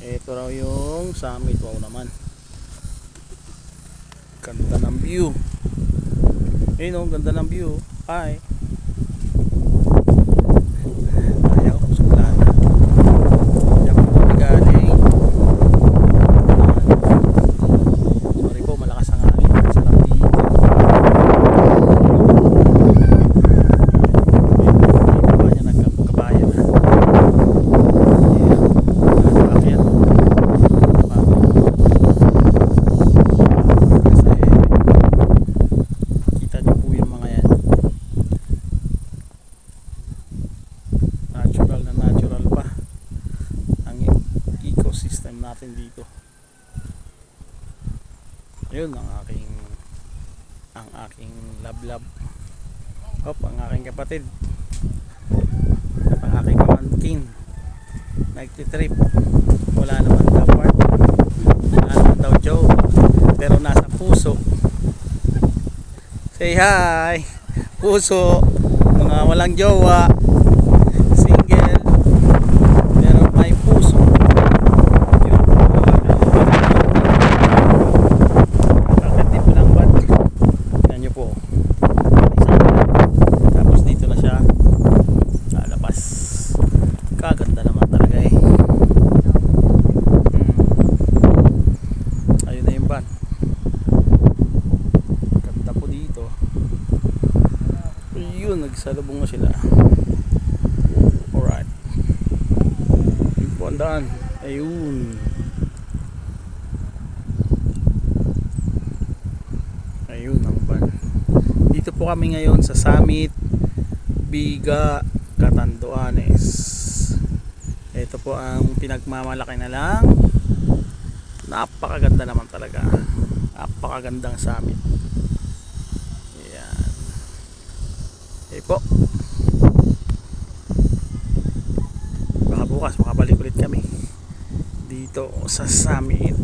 Ito raw yung summit. Wow naman, ganda ng view. Ayun o, ganda ng view. Hi. Ayaw, sulan na. Diyan po kami galing. Sorry po, malakas ang hangin. Sarap dito. Kabayan, nagkabayan na. Bakit? Kita niyo po yung mga yan. Natural pa ang ecosystem natin dito. Yun ang aking lablab. Ang aking kapatid at ang aking pamangkin nagtitrip. Wala naman daw part, wala naman daw joke, pero nasa puso. Say hi puso, mga walang jowa, single, pero may puso. Bakit di po lang ba't? Tignan nyo po, tapos dito na siya lalabas. Kaganda naman talaga eh. Ayun na yung van. Ganda po dito. Yun, nagsalubong na sila. Alright, yun po ang daan. Ayun, ayun ang van. Dito po kami ngayon sa Summit Biga, Catanduanes. Ito po ang pinagmamalaki na lang. Napakaganda naman talaga. Napakagandang summit. Ayan. Okay po. Baka bukas makabalik ulit kami dito sa summit.